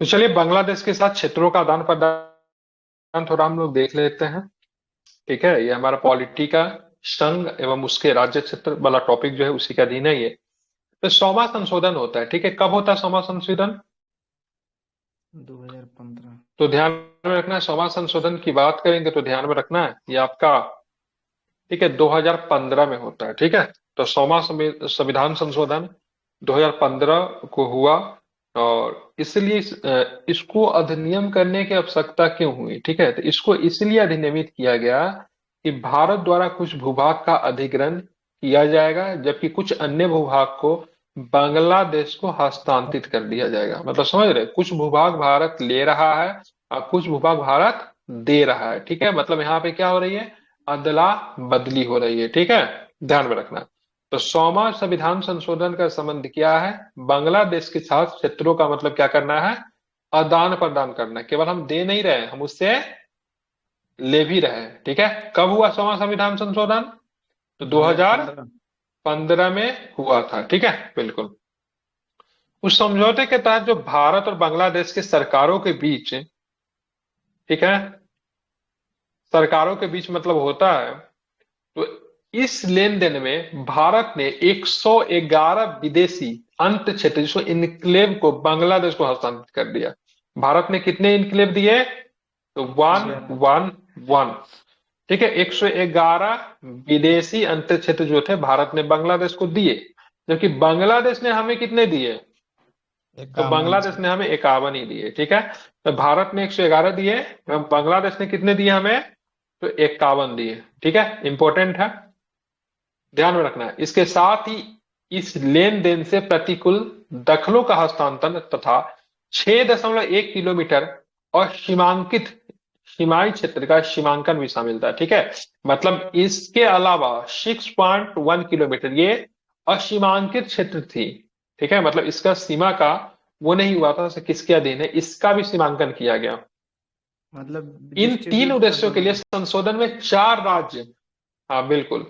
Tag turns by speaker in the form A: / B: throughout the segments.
A: तो चलिए बांग्लादेश के साथ क्षेत्रों का आदान प्रदान थोड़ा हम लोग देख लेते हैं। ठीक है, ये हमारा पॉलिटी का संघ एवं उसके राज्य क्षेत्र वाला टॉपिक जो है उसी का अधीन है ये। तो 100वां संशोधन होता है। ठीक है, कब होता है 100वां संशोधन?
B: 2015।
A: तो ध्यान में रखना है, 100वां संशोधन की बात करेंगे तो ध्यान में रखना है ये आपका, ठीक है, 2015 में होता है। ठीक है, तो 100वां संविधान संशोधन 2015 को हुआ। और इसलिए इसको अधिनियम करने की आवश्यकता क्यों हुई? ठीक है, तो इसको इसलिए अधिनियमित किया गया कि भारत द्वारा कुछ भूभाग का अधिग्रहण किया जाएगा, जबकि कुछ अन्य भूभाग को बांग्लादेश को हस्तांतरित कर दिया जाएगा। मतलब समझ रहे, कुछ भूभाग भारत ले रहा है और कुछ भूभाग भारत दे रहा है। ठीक है, मतलब यहाँ पे क्या हो रही है, अदला बदली हो रही है। ठीक है, ध्यान में रखना। तो 100वां संविधान संशोधन का संबंध क्या है? बांग्लादेश के साथ क्षेत्रों का मतलब क्या करना है, आदान प्रदान करना है। केवल हम दे नहीं रहे, हम उससे ले भी रहे हैं। ठीक है, कब हुआ 100वां संविधान संशोधन? तो
B: 2015।
A: 2015 में हुआ था। ठीक है, बिल्कुल। उस समझौते के तहत जो भारत और बांग्लादेश के सरकारों के बीच, ठीक है, सरकारों के बीच मतलब होता है, तो इस लेन देन में भारत ने 111 विदेशी अंत क्षेत्र जिसको इनक्लेव को बांग्लादेश को हस्तांतरित कर दिया। भारत ने कितने इनक्लेव दिए? तो वन
B: 11।
A: One one. ठीक है, 111 विदेशी अंत क्षेत्र जो थे भारत ने बांग्लादेश को दिए, जबकि बांग्लादेश ने हमें कितने दिए? तो
B: 51।
A: बांग्लादेश ने हमें 51 ही दिए। ठीक है, तो भारत ने 111 दिए, बांग्लादेश ने कितने दिए हमें? तो 51 दिए। ठीक है, इंपॉर्टेंट है, ध्यान में रखना है। इसके साथ ही इस लेन देन से प्रतिकूल दखलों का हस्तांतरण तथा 6.1 किलोमीटर और सीमांकित सीमाई क्षेत्र का सीमांकन भी शामिल था। ठीक है, मतलब इसके अलावा 6.1 किलोमीटर ये असीमांकित क्षेत्र थी। ठीक है, मतलब इसका सीमा का वो नहीं हुआ था किसके अधीन है, इसका भी सीमांकन किया गया।
B: मतलब
A: इन तीन
B: डिस्ट्रीब्यूट कर
A: उद्देश्यों के
B: दोनों
A: लिए
B: को।
A: संशोधन में 4 राज्य, हाँ बिल्कुल,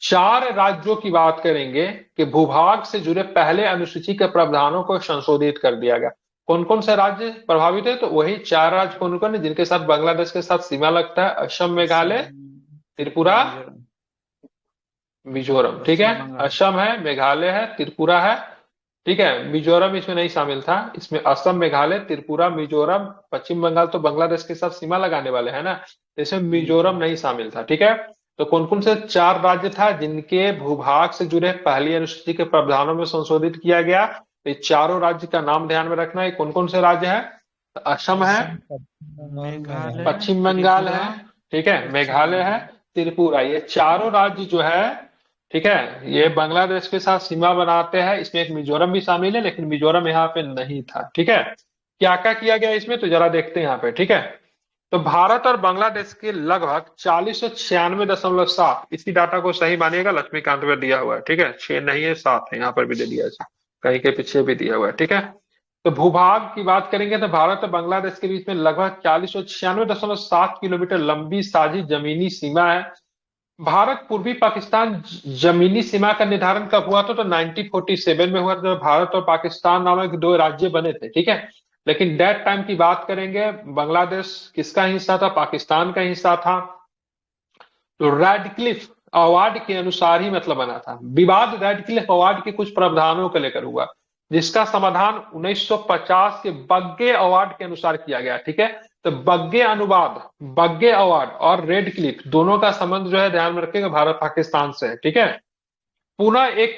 A: 4 राज्यों की बात करेंगे कि भूभाग से जुड़े पहले अनुसूची के प्रावधानों को संशोधित कर दिया गया। कौन कौन से राज्य प्रभावित है? तो वही 4 राज्य कौन कौन है जिनके साथ बांग्लादेश के साथ सीमा लगता है, असम,
B: असम,
A: मेघालय, त्रिपुरा,
B: मिजोरम,
A: मिजोरम। ठीक है,
B: पश्चिम बंगाल।
A: असम है, मेघालय है, त्रिपुरा है। ठीक है, मिजोरम इसमें नहीं शामिल था। इसमें असम, मेघालय, त्रिपुरा, मिजोरम, पश्चिम बंगाल तो बांग्लादेश के साथ सीमा लगाने वाले हैं ना, तो इसमें मिजोरम नहीं शामिल था। ठीक है, तो कौन कौन से 4 राज्य था जिनके भूभाग से जुड़े पहली अनुसूची के प्रावधानों में संशोधित किया गया? तो ये चारों राज्य का नाम ध्यान में रखना है, कौन कौन से राज्य है? तो असम है,
B: असम, मेघालय,
A: पश्चिम बंगाल है,
B: त्रिपुरा,
A: ठीक है,
B: पश्चिम
A: मेघालय है,
B: बंगाल।
A: त्रिपुरा, ये चारों राज्य जो है, ठीक है, ये बांग्लादेश के साथ सीमा बनाते हैं। इसमें एक मिजोरम भी शामिल है, लेकिन मिजोरम यहाँ पे नहीं था। ठीक है, क्या क्या किया गया इसमें तो जरा देखते हैं यहाँ पे। ठीक है, तो भारत और बांग्लादेश के लगभग 4096.7, इसी डाटा को सही मानिएगा, लक्ष्मीकांत में दिया हुआ है। ठीक है, 6 नहीं है, 7 है, यहाँ पर भी दे दिया है, कहीं के पीछे भी दिया हुआ है। ठीक है, तो भूभाग की बात करेंगे तो भारत और बांग्लादेश के बीच में लगभग 4096.7 किलोमीटर लंबी साझी जमीनी सीमा है। भारत पूर्वी पाकिस्तान जमीनी सीमा का निर्धारण कब हुआ था? तो 1947 में हुआ था, जब भारत और पाकिस्तान नामक 2 राज्य बने थे। ठीक है, लेकिन डेट टाइम की बात करेंगे, बांग्लादेश किसका हिस्सा था? पाकिस्तान का हिस्सा था। तो रेडक्लिफ अवार्ड के अनुसार ही मतलब बना था। विवाद रेडक्लिफ अवार्ड के कुछ प्रावधानों को लेकर हुआ, जिसका समाधान 1950 के बग्गे अवार्ड के अनुसार किया गया। ठीक है, तो बग्गे अनुवाद, बग्गे अवार्ड और रेड क्लिफ दोनों का संबंध जो है ध्यान में रखिएगा भारत पाकिस्तान से है। ठीक है, पुनः एक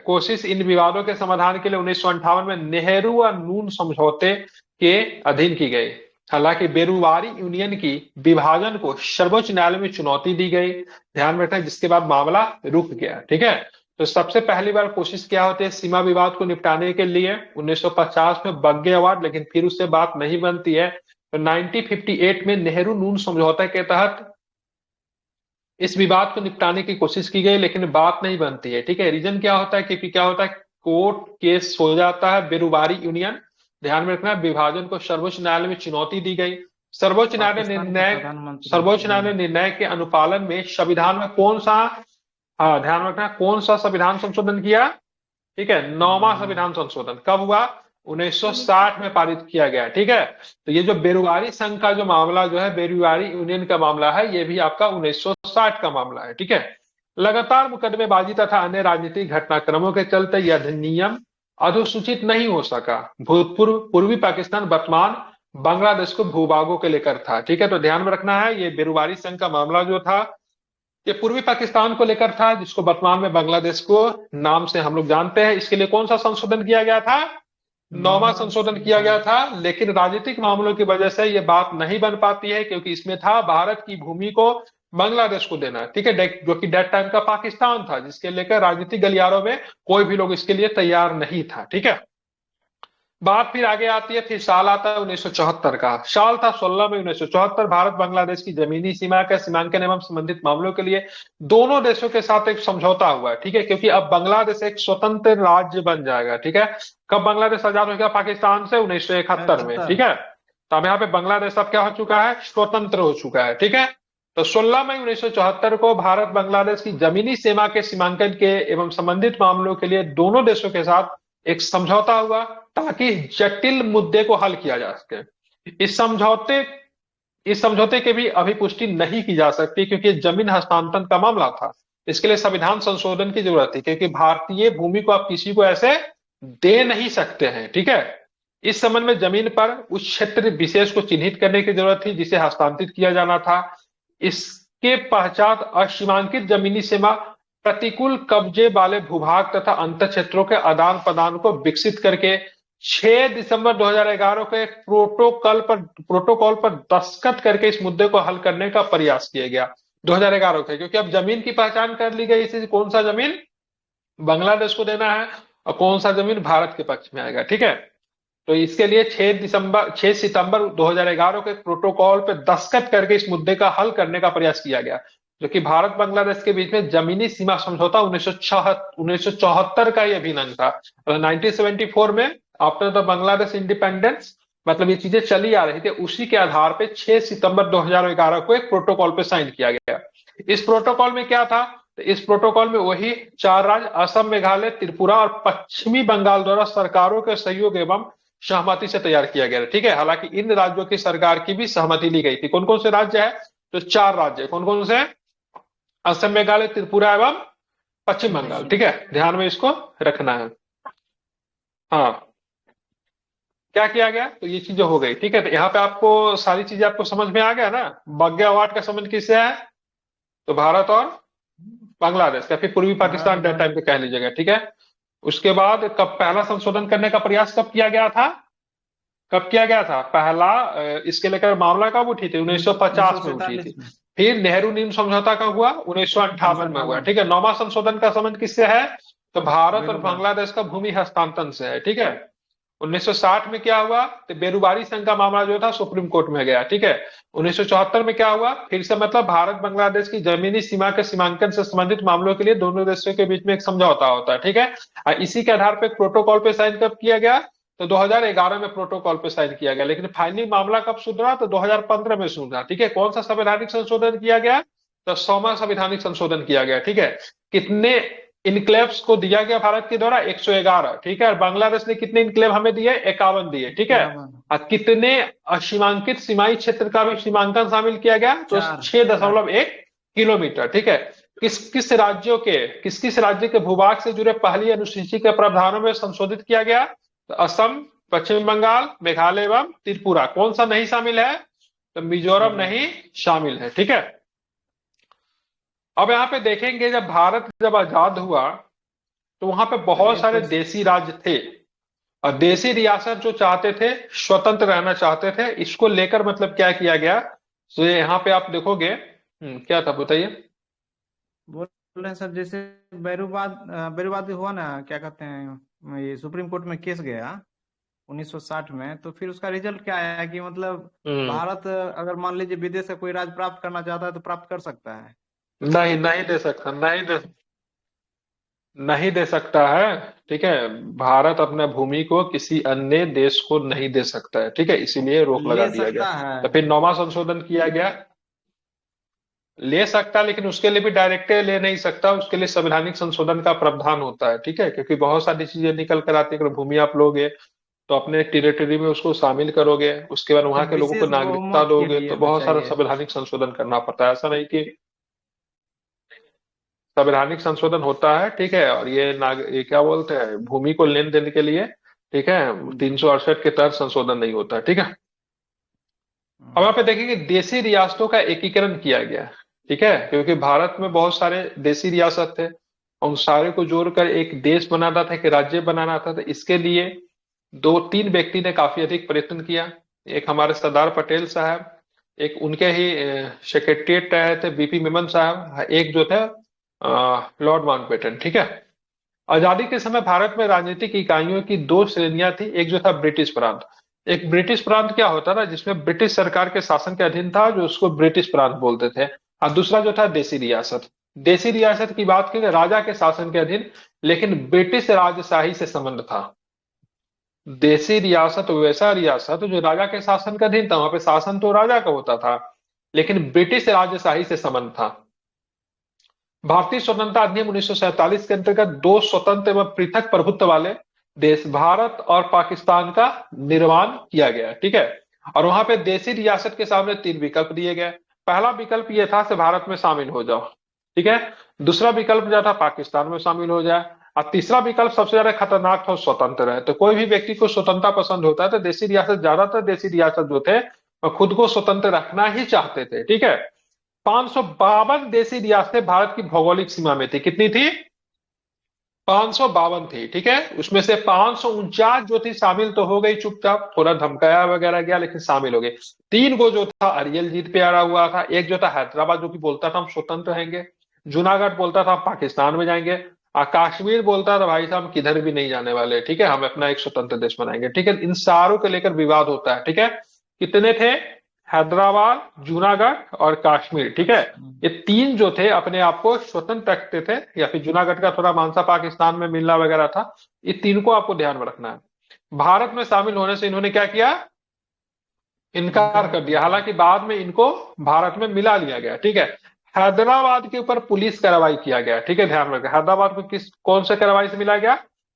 A: कोशिश इन विवादों के समाधान के लिए 1958 में नेहरू और नून समझौते के अधीन की गई। हालांकि बेरुवारी यूनियन की विभाजन को सर्वोच्च न्यायालय में चुनौती दी गई, ध्यान में रखना, जिसके बाद मामला रुक गया। ठीक है, तो सबसे पहली बार कोशिश क्या होती है सीमा विवाद को निपटाने के लिए? 1950 में बग्गे अवार्ड, लेकिन फिर उससे बात नहीं बनती है। तो 1958 में नेहरू नून समझौता के तहत इस विवाद को निपटाने की कोशिश की गई, लेकिन बात नहीं बनती है। ठीक है, रीजन क्या होता है? क्योंकि क्या होता है, कोर्ट केस हो जाता है, बेरुबारी यूनियन, ध्यान में रखना, विभाजन को सर्वोच्च न्यायालय में चुनौती दी गई। सर्वोच्च न्यायालय
B: पाकिस्तान के
A: निर्णय
B: प्रधानमंत्री
A: सर्वोच्च
B: ने।
A: न्यायालय निर्णय के अनुपालन में संविधान में कौन सा, हाँ ध्यान रखना, कौन सा संविधान संशोधन किया? ठीक है, 9वां
B: नौवां।
A: संविधान संशोधन कब हुआ? 1960 में पारित किया गया, ठीक है। तो ये जो बेरुआरी संघ का जो मामला जो है, बेरुआरी यूनियन का मामला है, ये भी आपका 1960 का मामला है, ठीक है। लगातार मुकदमेबाजी तथा अन्य राजनीतिक घटनाक्रमों के चलते यह अधिनियम अधिसूचित नहीं हो सका। भूतपूर्व पूर्वी पाकिस्तान वर्तमान बांग्लादेश को भूभागों के लेकर था, ठीक है। तो ध्यान में रखना है, ये बेरुवारी संघ का मामला जो था, ये पूर्वी पाकिस्तान को लेकर था, जिसको वर्तमान में बांग्लादेश को नाम से हम लोग जानते हैं। इसके लिए कौन सा संशोधन किया गया था? 9वां
B: नौवां
A: संशोधन किया गया
B: संशोधन।
A: था। लेकिन राजनीतिक मामलों की वजह से ये बात नहीं बन पाती है, क्योंकि इसमें था भारत की भूमि को बांग्लादेश को देना, ठीक है, जो कि डेट टाइम का पाकिस्तान था, जिसके लेकर राजनीतिक गलियारों में कोई भी लोग इसके लिए तैयार नहीं था, ठीक है। बात फिर आगे आती है, फिर साल आता है 1974 का। साल था 16 मई 1974। भारत बांग्लादेश की जमीनी सीमा का सीमांकन एवं संबंधित मामलों के लिए दोनों देशों के साथ एक समझौता हुआ है, ठीक है, क्योंकि अब बांग्लादेश एक स्वतंत्र राज्य बन जाएगा, ठीक है। कब बांग्लादेश आजाद हो गया पाकिस्तान से? 1971 में,
B: 71।
A: ठीक है। तो अब यहाँ पे बांग्लादेश अब क्या हो चुका है? स्वतंत्र हो चुका है, ठीक है। तो 16 मई 1974 को भारत बांग्लादेश की जमीनी सीमा के सीमांकन के एवं संबंधित मामलों के लिए दोनों देशों के साथ एक समझौता हुआ, ताकि जटिल मुद्दे को हल किया जा सके। इस समझौते इस समझौते की भी अभी पुष्टि नहीं की जा सकती, क्योंकि जमीन हस्तांतरण का मामला था। इसके लिए संविधान संशोधन की जरूरत थी, क्योंकि भारतीय भूमि को आप किसी को ऐसे दे नहीं सकते हैं, ठीक है। इस संबंध में जमीन पर उस क्षेत्र विशेष को चिन्हित करने की जरूरत थी, जिसे हस्तांतरित किया जाना था। इसके पश्चात असीमांकित जमीनी सीमा, प्रतिकूल कब्जे वाले भूभाग तथा अंतर क्षेत्रों के आदान प्रदान को विकसित करके 6 दिसंबर 2011 को एक प्रोटोकॉल पर दस्तखत करके इस मुद्दे को हल करने का प्रयास किया गया 2011 के, क्योंकि अब जमीन की पहचान कर ली गई, इसी कौन सा जमीन बांग्लादेश को देना है और कौन सा जमीन भारत के पक्ष में आएगा, ठीक है। तो इसके लिए 6 सितंबर 2011 के प्रोटोकॉल पर दस्तखत करके इस मुद्दे का हल करने का प्रयास किया गया, जो कि भारत बांग्लादेश के बीच में जमीनी सीमा समझौता 1974 का यह अभिन्न था। 1974 में आफ्टर द बांग्लादेश इंडिपेंडेंस, मतलब ये चीजें चली आ रही थी, उसी के आधार पे 6 सितंबर 2011 को एक प्रोटोकॉल पे साइन किया गया। इस प्रोटोकॉल में क्या था? तो इस प्रोटोकॉल में वही 4 राज्य असम, मेघालय, त्रिपुरा और पश्चिमी बंगाल द्वारा सरकारों के सहयोग एवं सहमति से तैयार किया गया, ठीक है। हालांकि इन राज्यों की सरकार की भी सहमति ली गई थी। कौन कौन से राज्य है? तो 4 राज्य, कौन कौन से? असम, मेघालय, त्रिपुरा एवं पश्चिम बंगाल, ठीक है। ध्यान में इसको रखना है। हाँ, क्या किया गया? तो ये चीजें हो गई, ठीक है। तो यहाँ पे आपको सारी चीजें आपको समझ में आ गया ना। बग्गे अवार्ड का संबंध किससे है? तो भारत और बांग्लादेश का, फिर पूर्वी
B: भारत
A: पाकिस्तान डेट
B: बांग्ला।
A: टाइम पे कह लीजिएगा, ठीक है। उसके बाद कब पहला संशोधन करने का प्रयास कब किया गया था? कब किया गया था पहला? इसके लेकर मामला कब उठी थी? 1950 में उठी थी।
B: 1947 में।
A: फिर नेहरू नीम समझौता का हुआ 1958 में हुआ,
B: 1958।
A: ठीक है। 9वां संशोधन का संबंध किससे है? तो भारत और
B: बेरोबार।
A: बांग्लादेश का भूमि हस्तांतरण से है, ठीक है। 1960 में क्या हुआ? तो बेरुबारी संघ का मामला जो था सुप्रीम कोर्ट में गया, ठीक है। 1974 में क्या हुआ? फिर से मतलब भारत बांग्लादेश की जमीनी सीमा के सीमांकन से संबंधित मामलों के लिए दोनों देशों के बीच में एक समझौता होता है, ठीक है। और इसी के आधार पर प्रोटोकॉल पे साइन कब किया गया? तो 2011 में प्रोटोकॉल पे साइन किया गया। लेकिन फाइनली मामला कब सुधरा? तो 2015 में सुधरा, ठीक है। कौन सा संवैधानिक संशोधन किया गया? तो 100वां संवैधानिक संशोधन किया गया, ठीक है। कितने इनक्लेव्स को दिया गया भारत के द्वारा? 111, ठीक है। और बांग्लादेश ने कितने इनक्लेव हमें दिए? 51 दिए, ठीक है।
B: 51।
A: और कितने असीमांकित सीमाई क्षेत्र का भी सीमांकन शामिल किया गया? तो
B: 4।
A: 6.1 किलोमीटर, ठीक है। किस किस राज्य के भूभाग से जुड़े पहली अनुसूची के प्रावधानों में संशोधित किया गया? तो असम, पश्चिम बंगाल, मेघालय एवं त्रिपुरा। कौन सा नहीं शामिल है? तो मिजोरम नहीं शामिल है, ठीक है। अब यहाँ पे देखेंगे, जब आजाद हुआ तो वहां पे बहुत
B: ये
A: सारे
B: कुछ
A: देसी राज्य थे, और देसी रियासत जो चाहते थे, स्वतंत्र रहना चाहते थे, इसको लेकर मतलब क्या किया गया? तो यहाँ पे आप देखोगे, क्या था बताइए।
B: बोल रहे हैं सर, जैसे बैरूबाद हुआ ना, क्या कहते हैं, ये सुप्रीम कोर्ट में केस गया 1960 में, तो फिर उसका रिजल्ट क्या आया कि मतलब
A: हम्म
B: भारत अगर मान लीजिए विदेश से कोई राज प्राप्त करना चाहता है तो प्राप्त कर सकता है।
A: नहीं, नहीं दे सकता, नहीं दे सकता है, ठीक है। भारत अपने भूमि को किसी अन्य देश को नहीं दे सकता है, ठीक है, इसीलिए रोक लगा
B: ले
A: दिया गया।
B: सकता है।
A: तो फिर 9वां संशोधन किया गया। ले सकता, लेकिन उसके लिए भी डायरेक्ट ले नहीं सकता, उसके लिए संवैधानिक संशोधन का प्रावधान होता है, ठीक है, क्योंकि बहुत सारी चीजें निकल कर आती है। अगर भूमि आप लोगे तो अपने टेरिटरी में उसको शामिल करोगे, उसके बाद वहां
B: मतलब
A: के लोगों को
B: विशेष
A: नागरिकता
B: बहुमत के
A: दोगे,
B: लिए
A: तो
B: होना
A: बहुत सारा
B: चाहिए।
A: संवैधानिक संशोधन करना पड़ता है। ऐसा नहीं कि संवैधानिक संशोधन होता है, ठीक है, और ये क्या बोलते हैं, भूमि को लेन देन के लिए, ठीक है,
B: हम्म,
A: 368 के तहत संशोधन नहीं होता, ठीक है। अब
B: हम्म,
A: यहाँ पे देखेंगे देशी रियासतों का एकीकरण किया गया, ठीक है, क्योंकि भारत में बहुत सारे देशी रियासत थे, उन सारे को जोड़कर एक देश बनाना था, एक राज्य बनाना था। तो इसके लिए दो तीन व्यक्ति ने काफी अधिक प्रयत्न किया। एक हमारे सरदार पटेल साहब, एक उनके ही सेक्रेटरीट रहे थे बीपी मेमन साहब, एक जो थे लॉर्ड माउंटबेटन, ठीक है। आजादी के समय भारत में राजनीतिक इकाइयों की दो श्रेणियां थी। एक जो था ब्रिटिश प्रांत। एक ब्रिटिश प्रांत क्या होता था, जिसमें ब्रिटिश सरकार के शासन के अधीन था, जो उसको ब्रिटिश प्रांत बोलते थे। और दूसरा जो था देसी रियासत। देसी रियासत की बात करें, राजा के शासन के अधीन, लेकिन ब्रिटिश राजशाही से संबंध था। देसी रियासत वैसा रियासत जो राजा के शासन का अधीन था, वहां पे शासन तो राजा का होता था, लेकिन ब्रिटिश राजशाही से संबंध था। भारतीय स्वतंत्रता अधिनियम 1947 के अंतर्गत दो स्वतंत्र एवं पृथक प्रभुत्व वाले देश भारत और पाकिस्तान का निर्माण किया गया, ठीक है। और वहां पे देशी रियासत के सामने तीन विकल्प दिए गए। पहला विकल्प यह था कि भारत में शामिल हो जाओ, ठीक है। दूसरा विकल्प जो था पाकिस्तान में शामिल हो जाए। और तीसरा विकल्प सबसे ज्यादा खतरनाक था, स्वतंत्र है। तो कोई भी व्यक्ति को स्वतंत्रता पसंद होता है, तो देशी रियासत, ज्यादातर देशी रियासत जो थे वो खुद को स्वतंत्र रखना ही चाहते थे, ठीक है। 552 देशी रियासतें भारत की भौगोलिक सीमा में थी। कितनी थी? 552 थी, ठीक है। उसमें से 549 जो थी शामिल तो हो गई चुपचाप, थोड़ा धमकाया वगैरह गया, लेकिन शामिल हो गई। तीन को जो था अरियल जीत पे अड़ा हुआ था। एक जो था हैदराबाद, जो कि बोलता था हम स्वतंत्र रहेंगे। जूनागढ़ बोलता था हम पाकिस्तान में जाएंगे। और कश्मीर बोलता था भाई साहब हम किधर भी नहीं जाने वाले, ठीक है, हम अपना एक स्वतंत्र देश बनाएंगे, ठीक है। इन सारों को लेकर विवाद होता है, ठीक है। कितने थे? हैदराबाद, जूनागढ़ और कश्मीर, ठीक है।
B: अच्छा,
A: ये तीन जो थे अपने आप को स्वतंत्र रखते थे, या फिर जूनागढ़ का थोड़ा मानसा पाकिस्तान में मिलना वगैरह था। ये तीन को आपको ध्यान में रखना है। भारत में शामिल होने से इन्होंने क्या किया? इनकार
B: इनकार
A: कर
B: कर
A: दिया।
B: दिया।
A: हालांकि बाद में इनको भारत में मिला लिया गया, ठीक है। हैदराबाद के ऊपर पुलिस कार्रवाई किया गया, ठीक है, ध्यान रखें। हैदराबाद को किस कौन से कार्रवाई से मिला गया?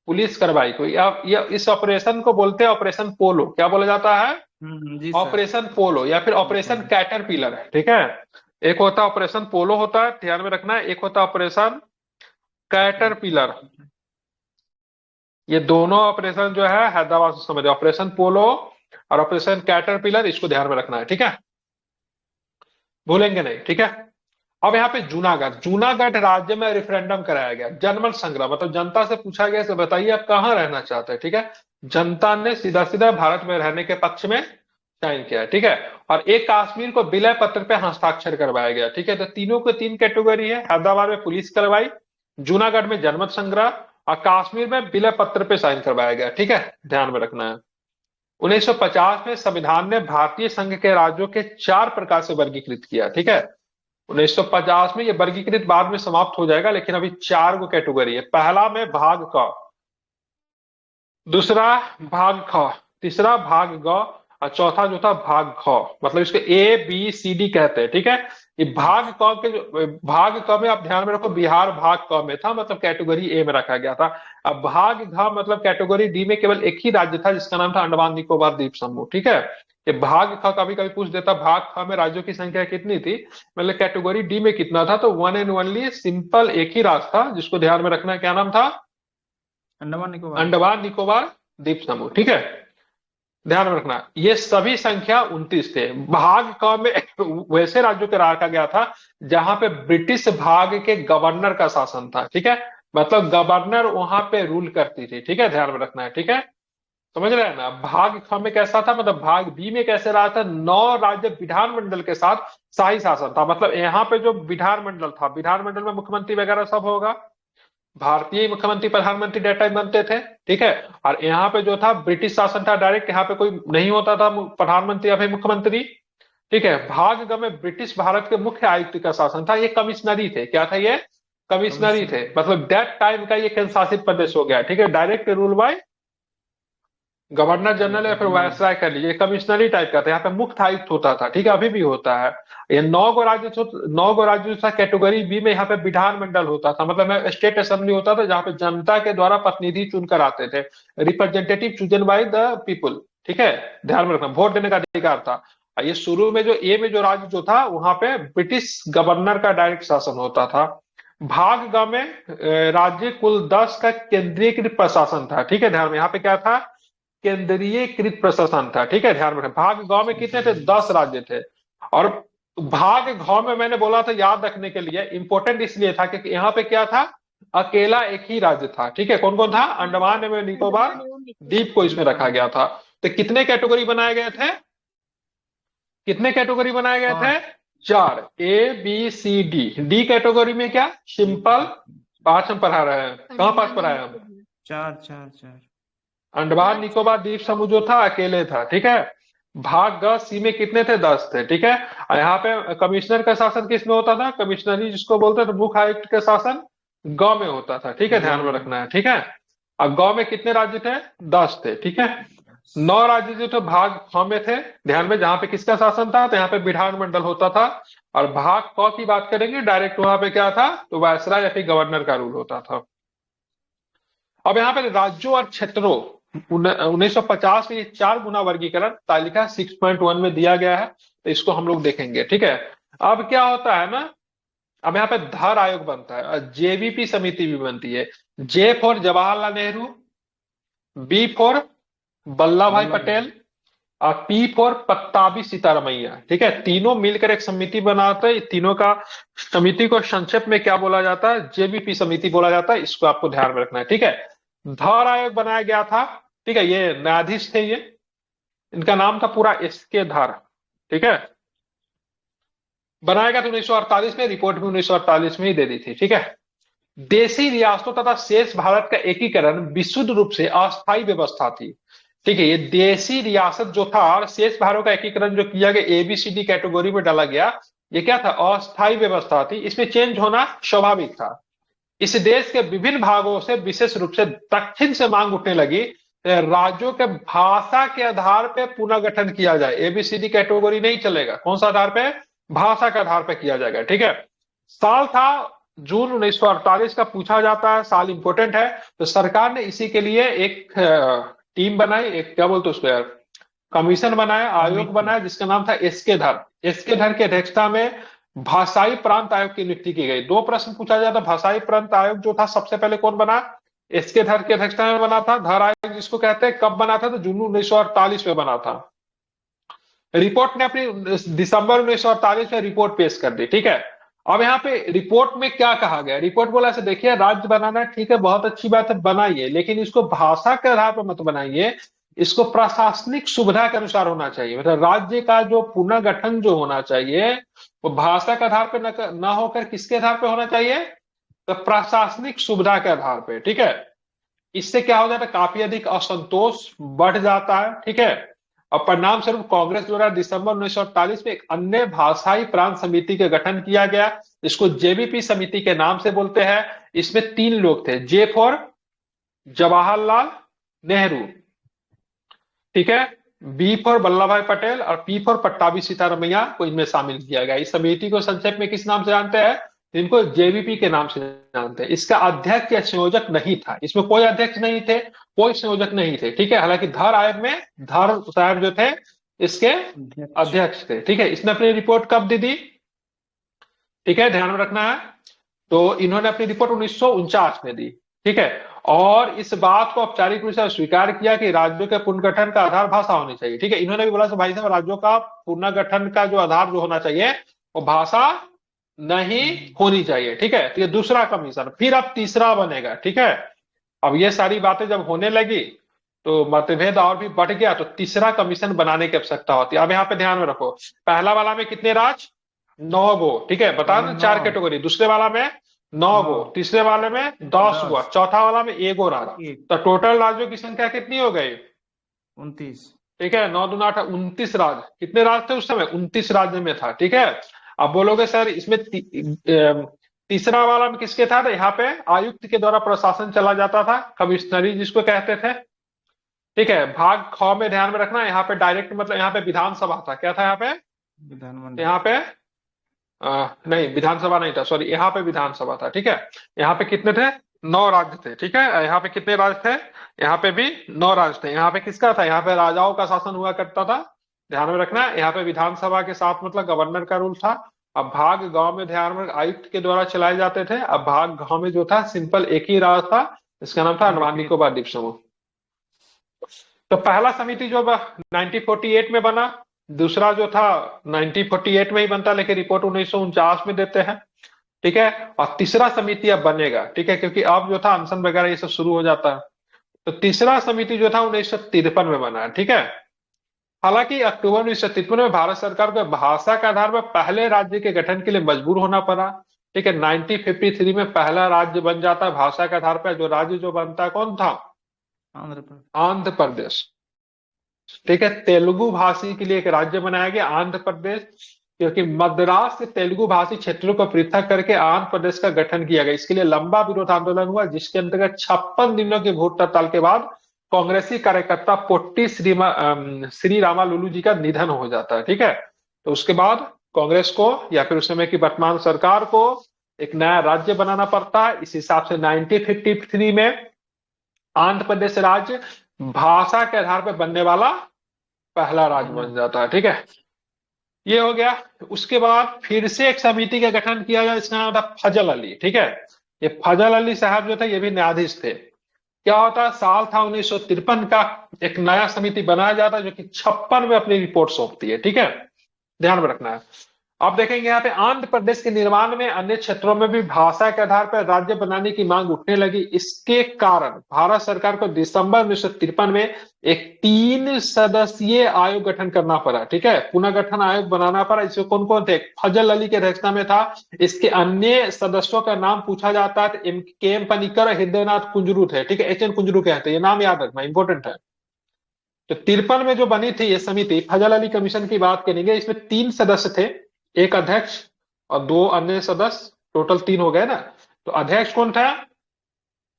A: पुलिस कार्रवाई को। या इस ऑपरेशन को बोलते हैं ऑपरेशन पोलो। क्या बोला जाता है?
B: जी सर।
A: ऑपरेशन पोलो या फिर ऑपरेशन
B: पोलो।
A: कैटरपिलर, ठीक है। एक होता है ऑपरेशन पोलो, होता है, ध्यान में रखना है। एक होता है ऑपरेशन कैटरपिलर। ये दोनों ऑपरेशन जो है हैदराबाद से समझ, ऑपरेशन पोलो और ऑपरेशन कैटरपिलर, इसको ध्यान में रखना है, ठीक है, भूलेंगे नहीं, ठीक है। अब यहाँ पे जूनागढ़, जूनागढ़ राज्य में रेफरेंडम कराया गया, जनमत संग्रह, मतलब जनता से पूछा गया, से बताइए आप कहाँ रहना चाहते हैं, ठीक है। जनता ने सीधा सीधा भारत में रहने के पक्ष में साइन किया, ठीक है। और एक कश्मीर को विलय पत्र पे हस्ताक्षर करवाया गया, ठीक है। तो तीनों को तीन कैटेगरी है। हैदराबाद में पुलिस कार्रवाई, जूनागढ़ में जनमत संग्रह, और कश्मीर में विलय पत्र पे साइन करवाया गया, ठीक है, ध्यान में रखना है। 1950 में संविधान ने भारतीय संघ के राज्यों के चार प्रकार से वर्गीकृत किया, ठीक है। 1950 में ये वर्गीकृत बाद में समाप्त हो जाएगा, लेकिन अभी चार को कैटेगरी है। पहला में भाग क, दूसरा भाग ख, तीसरा भाग ग, और चौथा जो था भाग ख। मतलब इसको ए बी सी डी कहते हैं, ठीक है। ये भाग क के जो भाग क में आप ध्यान में रखो, बिहार भाग क में था, मतलब कैटेगरी ए में रखा गया था। अब भाग घ मतलब कैटेगरी डी में केवल एक ही राज्य था, जिसका नाम था अंडमान निकोबार द्वीप समूह, ठीक है। ये भाग ख कभी कभी पूछ देता, भाग ख में राज्यों की संख्या कितनी थी, मतलब कैटेगरी डी में कितना था, तो वन एंड ओनली सिंपल एक ही राज्य था, जिसको ध्यान में रखना है, क्या नाम था?
B: अंडमान निकोबार।
A: अंडमान निकोबार द्वीप समूह, ठीक है, ध्यान में रखना। ये सभी संख्या 29 थे। भाग क में वैसे राज्यों को रखा गया था जहां पे ब्रिटिश भाग के गवर्नर का शासन था, ठीक है। मतलब गवर्नर वहां पे रूल करती थी, ठीक है, ध्यान में रखना है, ठीक है। समझ रहे हैं ना? भाग ख में कैसा था, मतलब भाग बी में कैसे रहा था, 9 राज्य विधानमंडल के साथ शाही शासन था। मतलब यहाँ पे जो विधानमंडल था, विधानमंडल में मुख्यमंत्री वगैरह सब होगा, भारतीय मुख्यमंत्री प्रधानमंत्री डेट टाइम बनते थे, ठीक है। और यहाँ पे जो था ब्रिटिश शासन था डायरेक्ट, यहाँ पे कोई नहीं होता था प्रधानमंत्री या फिर मुख्यमंत्री, ठीक है। भाग ग में ब्रिटिश भारत के मुख्य आयुक्त का शासन था। ये कमिश्नरी थे, क्या था ये? कमिश्नरी थे।
B: कमिश्नर।
A: मतलब दैट टाइम का ये केंद्र शासित प्रदेश हो गया, ठीक है, direct rule by governor general या फिर वायसराय कर लीजिए, कमिश्नरी टाइप का था, यहाँ पे मुख्य आयुक्त होता था, ठीक है, अभी भी होता है। ये 9 गो राज्य 9 गो राज्य जो था कैटेगरी बी में, यहाँ पे विधानमंडल होता था, मतलब स्टेट असेंबली होता था, जहाँ पे जनता के द्वारा प्रतिनिधि चुनकर आते थे, representative chosen by the people, ठीक है, ध्यान में रखना, वोट देने का अधिकार था। ये शुरू में जो ए में जो राज्य जो था, वहां पे ब्रिटिश गवर्नर का डायरेक्ट शासन होता था। भाग ग में राज्य कुल 10 का केंद्रीयकृत प्रशासन था, ठीक है, ध्यान में, यहाँ पे क्या था, केंद्रीयकृत प्रशासन था, ठीक है, ध्यान में रखें। भाग ग में कितने थे, 10 राज्य थे। और भाग घ में मैंने बोला था याद रखने के लिए, इंपॉर्टेंट इसलिए था क्योंकि यहाँ पे क्या था, अकेला एक ही राज्य था, ठीक है, कौन कौन था, अंडमान एवं निकोबार द्वीप को इसमें रखा गया था। तो कितने कैटेगरी बनाए गए थे, कितने कैटेगरी बनाए गए थे, 4, A B C D। D category में क्या, सिंपल, 5 हम पढ़ा रहे हैं, कहाँ 5 पढ़ाए हम,
B: 4 4 4।
A: अंडमान निकोबार द्वीप समूह जो था अकेले था, ठीक है। भाग ग सी में कितने थे, 10 थे, ठीक है। और यहाँ पे कमिश्नर का शासन किस में होता था, कमिश्नरी जिसको बोलते थे, मुख्य आयुक्त का शासन ग में होता था, ठीक है, ध्यान में रखना है, ठीक है। अब ग में कितने राज्य थे, 10 थे, ठीक है। 9 राज्य जो थे भाग ख में थे, ध्यान में, जहां पे किसका शासन था, तो यहाँ पे विधानमंडल होता था। और भाग क की बात करेंगे डायरेक्ट, वहां पे क्या था, तो वायसराय या फिर गवर्नर का रूल होता था। अब यहाँ पे राज्यों और क्षेत्रों 1950 में ये 4 गुना वर्गीकरण तालिका 6.1 में दिया गया है, तो इसको हम लोग देखेंगे, ठीक है। अब क्या होता है ना, अब यहाँ पे धर आयोग बनता है और जेबीपी समिति भी बनती है। J for Jawaharlal Nehru, B for Vallabh Bhai Patel, और पी फॉर पट्टाभी सीतारमैया, ठीक है। तीनों मिलकर एक समिति बनाते हैं, तीनों का समिति को संक्षेप में क्या बोला जाता है, जेबीपी समिति बोला जाता है, इसको आपको ध्यान में रखना है, ठीक है। धर आयोग बनाया गया था, ठीक है, ये न्यायाधीश थे, ये इनका नाम था पूरा एसके धर, ठीक है। बनाया गया था 1948 में, रिपोर्ट भी 1948 में ही दे दी थी, ठीक है। देशी रियासतों तथा शेष भारत का एकीकरण विशुद्ध रूप से अस्थायी व्यवस्था थी, ठीक है। ये देशी रियासत जो था और शेष भारत का एकीकरण जो किया गया, ABCD कैटेगरी में डाला गया, ये क्या था, अस्थायी व्यवस्था थी, इसमें चेंज होना स्वाभाविक था। इस देश के विभिन्न भागों से विशेष रूप से दक्षिण से मांग उठने लगी, राज्यों के भाषा के आधार पर पुनर्गठन किया जाए, ABCD कैटेगरी नहीं चलेगा, कौन सा आधार पे, भाषा के आधार पर किया जाएगा, ठीक है। साल था जून 1948 का, पूछा जाता है, साल इंपोर्टेंट है। तो सरकार ने इसी के लिए एक टीम बनाई, एक क्या बोलते उसको यार, कमीशन बनाया, आयोग बनाया, जिसका नाम था एसके धर। एसके धर की अध्यक्षता में भाषाई प्रांत आयोग की नियुक्ति की गई। 2 प्रश्न पूछा जाता, भाषाई प्रांत आयोग जो था सबसे पहले कौन बना, एसके धर की अध्यक्षता में बना था। धर आयोग जिसको कहते हैं, कब बना था, तो जून 1948 में बना था। रिपोर्ट ने अपनी दिसंबर 1948 में रिपोर्ट पेश कर दी, ठीक है। अब यहाँ पे रिपोर्ट में क्या कहा गया, रिपोर्ट बोला ऐसे, देखिए राज्य बनाना ठीक है, बहुत अच्छी बात है, बनाइए, लेकिन इसको भाषा के आधार पर मत बनाइए, इसको प्रशासनिक सुविधा के अनुसार होना चाहिए। मतलब राज्य का जो पुनर्गठन जो होना चाहिए, वो भाषा के आधार पर न होकर किसके आधार पर होना चाहिए, तो प्रशासनिक सुविधा के आधार पर, ठीक है। इससे क्या हो जाता है, काफी अधिक असंतोष बढ़ जाता है, ठीक है। और परिणाम स्वरूप कांग्रेस द्वारा दिसंबर 1948 में एक अन्य भाषाई प्रांत समिति का गठन किया गया, इसको जेबीपी समिति के नाम से बोलते हैं। इसमें 3 लोग थे, जे फॉर जवाहरलाल नेहरू, ठीक है, बी फॉर वल्लभ भाई पटेल, और पी फॉर पट्टाभी सीतारमैया को इनमें शामिल किया गया। इस समिति को संक्षेप में किस नाम से जानते हैं, इनको जेबीपी के नाम से जानते हैं। इसका अध्यक्ष या संयोजक नहीं था, इसमें कोई अध्यक्ष नहीं थे, कोई संयोजक नहीं थे, ठीक है। हालांकि धर आयोग में धर साहब जो थे इसके अध्यक्ष थे, ठीक है। इसने अपनी रिपोर्ट कब दी थी, ठीक है, ध्यान में रखना है। तो इन्होंने अपनी रिपोर्ट 1949 में दी, ठीक है। और इस बात को औपचारिक रूप से स्वीकार किया कि राज्यों के पुनर्गठन का आधार भाषा होनी चाहिए, ठीक है। इन्होंने भी बोला भाई साहब, राज्यों का पुनर्गठन का जो आधार जो होना चाहिए वो भाषा नहीं होनी चाहिए, ठीक है। तो ये दूसरा कमीशन, फिर अब तीसरा बनेगा, ठीक है। अब ये सारी बातें जब होने लगी तो मतभेद और भी बढ़ गया, तो तीसरा कमीशन बनाने की आवश्यकता होती है। अब यहाँ पे ध्यान में रखो, पहला वाला में कितने राज, 9 गो, ठीक है, बता ना, 4 कैटेगरी। दूसरे वाला में 9 गो, तीसरे वाले में 10 गो, चौथा वाला में 1 गो राज। तो टोटल राज्यों की संख्या कितनी हो गई,
B: 29,
A: ठीक है। 9 दूना 8, 29 राज। कितने राज थे उस समय, 29 राज्य में था, ठीक है। अब बोलोगे सर इसमें तीसरा वाला में किसके था, तो यहाँ पे आयुक्त के द्वारा प्रशासन चला जाता था, कमिश्नरी जिसको कहते थे, ठीक है। भाग ख में ध्यान में रखना, यहाँ पे डायरेक्ट मतलब यहाँ पे विधानसभा था, क्या था यहाँ पे?
B: विधानमंडल।
A: यहाँ पे नहीं, विधानसभा नहीं था, सॉरी, यहाँ पे विधानसभा था। ठीक है। यहाँ पे कितने थे? 9 राज्य थे। ठीक है। यहाँ पे कितने राज्य थे? यहाँ पे भी 9 राज्य थे। यहाँ पे किसका था? यहाँ पे राजाओं का शासन हुआ करता था, ध्यान में रखना। यहाँ पे विधानसभा के साथ मतलब गवर्नर का रूल था। अब भाग गांव में ध्यान में आयुक्त के द्वारा चलाए जाते थे। अब भाग गांव में जो था सिंपल एक ही राज था, इसका नाम था अंडमान
B: एक
A: निकोबार द्वीप समूह। तो पहला समिति जो 1948 में बना, दूसरा जो था 1948 में ही बनता, लेकिन रिपोर्ट 1949 में देते हैं। ठीक है। और तीसरा समिति अब बनेगा, ठीक है, क्योंकि अब जो था अनशन वगैरह ये सब शुरू हो जाता है। तो तीसरा समिति जो था 1953 में बना है। ठीक है। हालांकि अक्टूबर 1953 में भारत सरकार को भाषा के आधार पर पहले राज्य के गठन के लिए मजबूर होना पड़ा। ठीक है। 1953 में पहला राज्य बन जाता है भाषा के आधार पर। जो राज्य जो बनता है कौन था?
B: आंध्र प्रदेश।
A: आंध्र प्रदेश। ठीक है। तेलुगु भाषी के लिए एक राज्य बनाया गया आंध्र प्रदेश, क्योंकि मद्रास के तेलुगु भाषी क्षेत्रों को पृथक करके आंध्र प्रदेश का गठन किया गया। इसके लिए लंबा विरोध आंदोलन हुआ, जिसके अंतर्गत 56 दिनों की भूख हड़ताल के बाद कांग्रेसी कार्यकर्ता पोट्टी श्री रामालुलु जी का निधन हो जाता है। ठीक है। तो उसके बाद कांग्रेस को या फिर उस समय की वर्तमान सरकार को एक नया राज्य बनाना पड़ता है। इस हिसाब से 1953 में आंध्र प्रदेश राज्य भाषा के आधार पर बनने वाला पहला राज्य
B: पहला।
A: बन जाता है। ठीक है। ये हो गया। उसके बाद फिर से एक समिति का गठन किया गया, इसका नाम था फजल अली। ठीक है। ये फजल अली साहब जो थे ये भी न्यायाधीश थे। क्या होता है, साल था 1953 का, एक नया समिति बनाया जाता है जो कि 56 में अपनी रिपोर्ट सौंपती है। ठीक है। ध्यान में रखना है। अब देखेंगे यहाँ पे आंध्र प्रदेश के निर्माण में अन्य क्षेत्रों में भी भाषा के आधार पर राज्य बनाने की मांग उठने लगी। इसके कारण भारत सरकार को दिसंबर 1953 में एक 3 सदस्यीय आयोग गठन करना पड़ा। ठीक है। पुनर्गठन आयोग बनाना पड़ा। इसमें कौन कौन थे? फजल अली के अध्यक्षता में था। इसके अन्य सदस्यों का नाम पूछा जाता है, के एम पनिक्कर, हृदयनाथ कुंजरू थे। ठीक है। एच एन कुंजरू कहते हैं, ये नाम याद रखना, इंपॉर्टेंट है। तो 53 में जो बनी थी ये समिति, फजल अली कमीशन की बात करेंगे, इसमें 3 सदस्य थे, एक अध्यक्ष और 2 अन्य सदस्य, टोटल 3 हो गए ना। तो अध्यक्ष कौन था?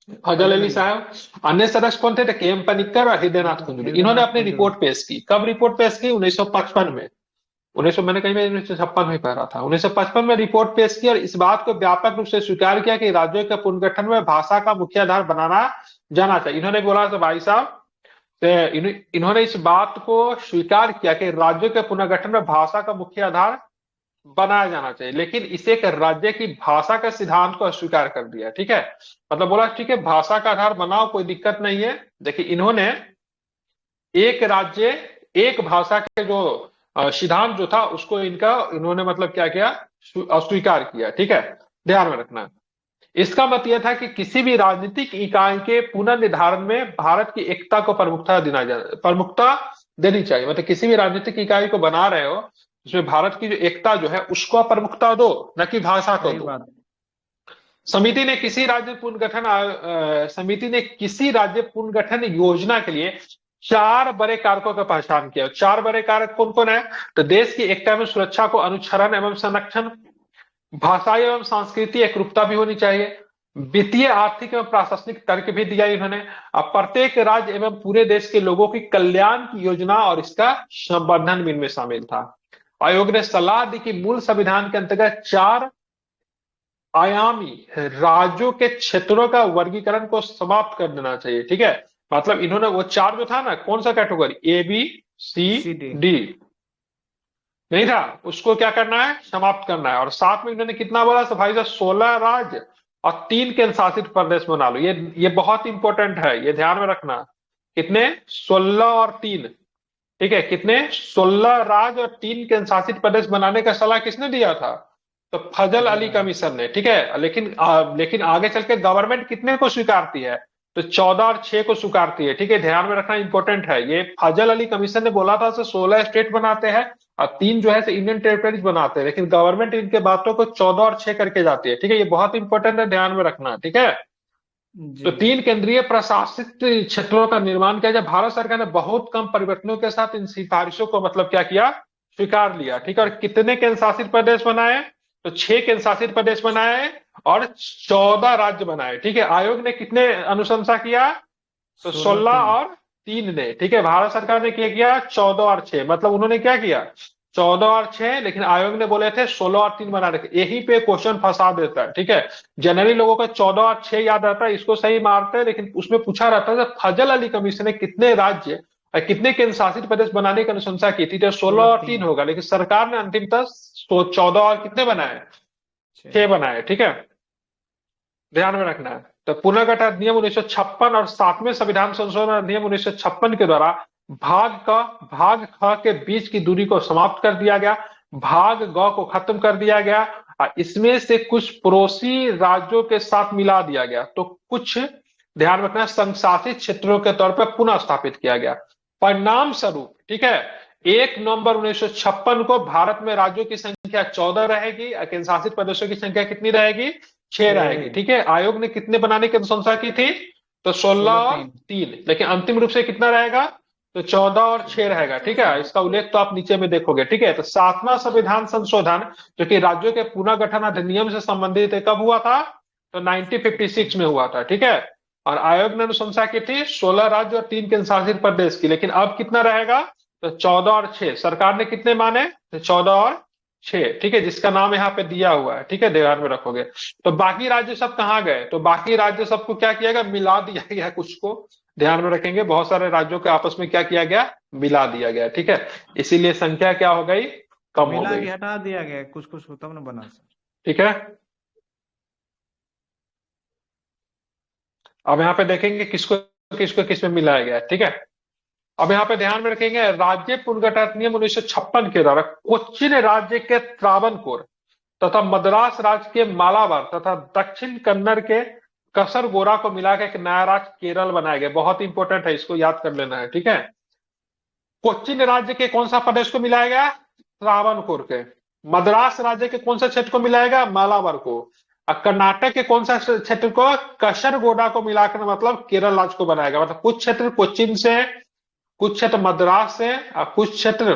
A: फजल
B: फजल
A: अली
B: अली।
A: साहब। अन्य सदस्य कौन थे? तो के एम पनिक्कर और हृदयनाथ कुंजरू। इन्होंने
B: हृदयनाथ
A: अपनी
B: कुंजरू।
A: रिपोर्ट पेश की। कब रिपोर्ट पेश की? 1955 में। 1900, मैंने कहीं में 1956 में पढ़ रहा था, 1955 में रिपोर्ट पेश की और इस बात को व्यापक रूप से स्वीकार किया कि राज्यों के पुनर्गठन में भाषा का मुख्य आधार बनाना जाना चाहिए। इन्होंने बोला था भाई साहब, इन्होंने इस बात को स्वीकार किया कि राज्यों के पुनर्गठन में भाषा का मुख्य आधार बनाया जाना चाहिए, लेकिन इसे एक राज्य की भाषा का सिद्धांत को अस्वीकार कर दिया। ठीक है। मतलब बोला ठीक है भाषा का आधार बनाओ, कोई दिक्कत नहीं है। देखिए इन्होंने एक राज्य एक भाषा के जो सिद्धांत जो था उसको इन्होंने मतलब क्या किया? अस्वीकार किया। ठीक है। ध्यान में रखना। इसका मत यह था कि किसी भी राजनीतिक इकाई के पुनर्निर्धारण में भारत की एकता को प्रमुखता देनी चाहिए। मतलब किसी भी राजनीतिक इकाई को बना रहे हो, उसमें भारत की जो एकता जो है उसको प्रमुखता दो, न कि भाषा को
B: सही
A: दो।
B: बात।
A: समिति ने किसी राज्य पुनर्गठन योजना के लिए 4 बड़े कारकों का पहचान किया। 4 बड़े कारक कौन कौन है? तो देश की एकता एवं सुरक्षा को अनुक्षरण एवं संरक्षण, भाषाई एवं सांस्कृतिक एकरूपता भी होनी चाहिए, वित्तीय आर्थिक एवं प्रशासनिक तर्क भी दिया इन्होंने। अब प्रत्येक राज्य एवं पूरे देश के लोगों की कल्याण की योजना और इसका संवर्धन भी इनमें शामिल था। आयोग ने सलाह दी कि मूल संविधान के अंतर्गत 4 आयामी राज्यों के क्षेत्रों का वर्गीकरण को समाप्त कर देना चाहिए। ठीक है। मतलब इन्होंने वो 4 जो था ना, कौन सा category, A B C
B: C D.
A: D नहीं था, उसको क्या करना है? समाप्त करना है। और साथ में इन्होंने कितना बोला? तो भाई साहब 16 राज्य और 3 केंद्र शासित प्रदेश बना लो। ये बहुत इंपॉर्टेंट है, ये ध्यान में रखना। कितने? 16 और 3। ठीक है। कितने? 16 राज्य और 3 केंद्र शासित प्रदेश बनाने का सलाह किसने दिया था? तो फजल
B: फजल
A: अली
B: अली।
A: कमीशन ने। ठीक है। लेकिन आगे चल के गवर्नमेंट कितने को स्वीकारती है? तो 14 और 6 को स्वीकारती है। ठीक है। ध्यान में रखना, इंपॉर्टेंट है ये। फजल अली कमीशन ने बोला था 16 स्टेट बनाते हैं और 3 जो है इंडियन टेरिटरीज बनाते हैं, लेकिन गवर्नमेंट इनके बातों को 14 और 6 करके जाती है। ठीक है। ये बहुत इंपॉर्टेंट है, ध्यान में रखना। ठीक है। तो
B: जी।
A: 3 केंद्रीय प्रशासित क्षेत्रों का निर्माण किया जाए। भारत सरकार ने बहुत कम परिवर्तनों के साथ इन सिफारिशों को मतलब क्या किया? स्वीकार लिया। ठीक है। और कितने केंद्र शासित प्रदेश बनाए? तो 6 केंद्र शासित प्रदेश बनाए और 14 राज्य बनाए। ठीक है। आयोग ने कितने अनुशंसा किया? तो
B: 16 और
A: 16
B: 3।
A: और 3 ने, ठीक है। भारत सरकार ने क्या किया, 14 और 6, मतलब उन्होंने क्या किया, 14 और 6, लेकिन आयोग ने बोले थे 16 और 3 बना रखे। यही पे क्वेश्चन फंसा देता है, ठीक है। जनरली लोगों को 14 और 6 याद रहता है, इसको सही मारते हैं, लेकिन उसमें पूछा रहता है फजल अली कमीशन ने कितने राज्य और कितने केंद्र शासित प्रदेश बनाने की अनुशंसा की थी, तो 16
B: सोलह
A: और 3
B: तीन
A: होगा, लेकिन सरकार ने अंतिमतः 14 और कितने बनाए,
B: छः।
A: 6 बनाए, ठीक है। ध्यान में रखना है। तो पुनर्गठन अधिनियम 1956 और 7वें संविधान संशोधन अधिनियम 1956 के द्वारा भाग ख के बीच की दूरी को समाप्त कर दिया गया, भाग ग को खत्म कर दिया गया, और इसमें से कुछ पड़ोसी राज्यों के साथ मिला दिया गया, तो कुछ ध्यान रखना संघ शासित क्षेत्रों के तौर पर पुनः स्थापित किया गया। परिणाम स्वरूप, ठीक है, 1 नवंबर 1956 को भारत में राज्यों की संख्या 14 रहेगी, केंद्र शासित प्रदेशों की संख्या कितनी रहेगी, 6 रहेगी,
B: 6।
A: ठीक है। आयोग ने कितने बनाने की अनुशंसा की थी, तो 16
B: सोलह
A: और
B: तीन
A: 3, लेकिन अंतिम रूप से कितना रहेगा, तो 14 और 6 रहेगा, ठीक है। इसका उल्लेख तो आप नीचे में देखोगे, ठीक है। तो 7वां संविधान संशोधन जो कि राज्यों के पुनर्गठन अधिनियम से संबंधित है, कब हुआ था, तो 1956 में हुआ था, ठीक है। और आयोग ने अनुशंसा की थी 16 राज्य और 3 केंद्र शासित प्रदेश की, लेकिन अब कितना रहेगा, तो 14 और 6। सरकार ने कितने माने, तो 14 और 6, ठीक है, जिसका नाम यहाँ पे दिया हुआ है, ठीक है, ध्यान में रखोगे। तो बाकी राज्य सब कहाँ गए, तो बाकी राज्य सबको क्या किया गया, मिला दिया गया, कुछ को ध्यान में रखेंगे, बहुत सारे राज्यों के आपस में क्या किया गया, मिला दिया गया, ठीक है। इसीलिए संख्या क्या हो गई, कम हो
B: मिला
A: गई,
B: के हटा दिया गया, कुछ कुछ तब ना बना सर।
A: ठीक है। अब यहाँ पे देखेंगे किसको किसको किसमें मिलाया गया है, ठीक है। अब यहाँ पे ध्यान में रखेंगे राज्य पुनर्गठन अधिनियम 1956 के द्वारा कोच्चिन राज्य के त्रावणकोर तथा मद्रास राज्य के मालाबार तथा दक्षिण कन्नड़ के कसरगोरा को मिलाकर एक नया राज्य केरल बनाया गया। बहुत इंपॉर्टेंट है, इसको याद कर लेना है, ठीक है। कोच्चिन राज्य के कौन सा प्रदेश को मिलाया गया, त्रावणकोर के। मद्रास राज्य के कौन सा क्षेत्र को मिलाया गया, मालाबार को। और कर्नाटक के कौन सा क्षेत्र को, कसरगोडा को मिलाकर मतलब केरल राज्य को बनाया, मतलब कुछ क्षेत्र कोच्चिन से, कुछ क्षेत्र मद्रास से, और कुछ क्षेत्र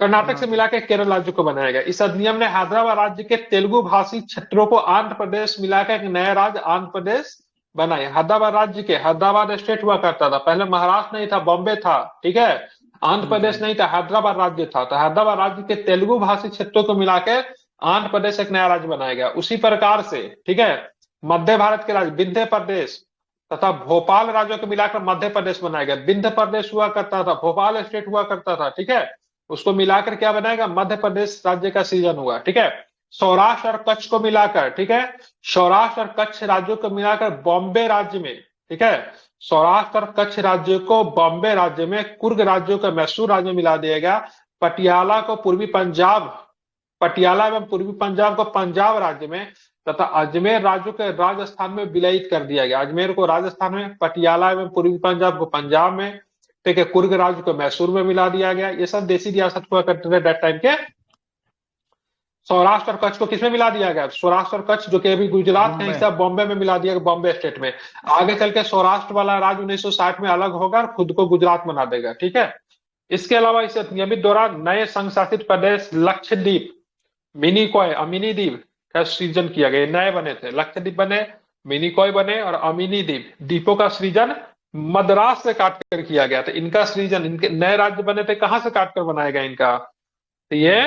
A: कर्नाटक से
B: कर्नाटक।
A: मिलाकर केरल राज्य को बनाया गया। इस अधिनियम ने हैदराबाद राज्य के तेलुगु भाषी क्षेत्रों को आंध्र प्रदेश मिलाकर एक नया राज्य आंध्र प्रदेश बनाया। हैदराबाद राज्य के, हैदराबाद स्टेट हुआ करता था पहले, महाराष्ट्र नहीं था, बॉम्बे था, ठीक है। आंध्र
B: जी।
A: प्रदेश नहीं था, हैदराबाद राज्य था। तो हैदराबाद राज्य के तेलुगु भाषी क्षेत्रों को मिलाकर आंध्र प्रदेश एक नया राज्य बनाया गया। उसी प्रकार से, ठीक है, मध्य भारत के राज्य विंध्य प्रदेश तथा भोपाल राज्यों को मिलाकर मध्य प्रदेश बनाया गया। विंध्य प्रदेश हुआ करता था, भोपाल स्टेट हुआ करता था, ठीक है, उसको मिलाकर क्या बनाएगा, मध्य प्रदेश राज्य का सृजन हुआ, ठीक है। सौराष्ट्र और कच्छ को मिलाकर, ठीक है, सौराष्ट्र और कच्छ राज्यों को मिलाकर बॉम्बे राज्य में, ठीक है, सौराष्ट्र और कच्छ राज्य को बॉम्बे राज्य में, कुर्ग राज्यों को मैसूर राज्य में मिला दिया गया। पटियाला को पूर्वी पंजाब, पटियाला एवं पूर्वी पंजाब को पंजाब राज्य में, तथा अजमेर राज्य को राजस्थान में विलयित कर दिया गया। अजमेर को राजस्थान में, पटियाला एवं पूर्वी पंजाब को पंजाब में, ठीक है, कुर्ग राज्य को मैसूर में मिला दिया गया। ये सब देसी रियासत हुआ करते थे डेट टाइम के। सौराष्ट्र और कच्छ को किसमें मिला दिया गया, सौराष्ट्र और कच्छ जो कि अभी गुजरात का
B: बॉम्बे।
A: हिस्सा, बॉम्बे में मिला दिया गया, बॉम्बे स्टेट में। आगे चल के सौराष्ट्र वाला राज्य 1960 में अलग होगा और खुद को गुजरात बना देगा, ठीक है। इसके अलावा इस नियमित दौरान नए संघ शासित प्रदेश लक्षद्वीप, मिनीकॉय, अमिनी द्वीप का सृजन किया गया। नए बने थे, लक्षद्वीप बने, मिनीकॉय बने और अमिनी द्वीप, द्वीपों का सृजन मद्रास से काटकर किया गया था। इनका सृजन, इनके नए राज्य बने थे, कहां से काटकर बनाया गया इनका, तो ये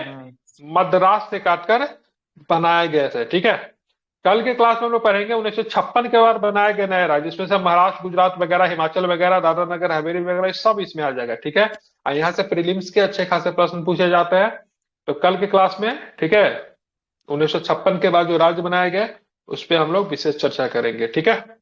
A: मद्रास से काटकर बनाए गए थे, ठीक है। कल के क्लास में हम लोग पढ़ेंगे 1956 के बाद बनाए गए नए राज्य, इसमें से महाराष्ट्र, गुजरात वगैरह, हिमाचल वगैरह, दादरा नगर हवेली वगैरह सब इसमें आ जाएगा, ठीक है। और यहाँ से प्रीलिम्स के अच्छे खासे प्रश्न पूछे जाते हैं। तो कल के क्लास में, ठीक है, 1956 के बाद जो राज्य बनाए गए उस पर हम लोग विशेष चर्चा करेंगे, ठीक है।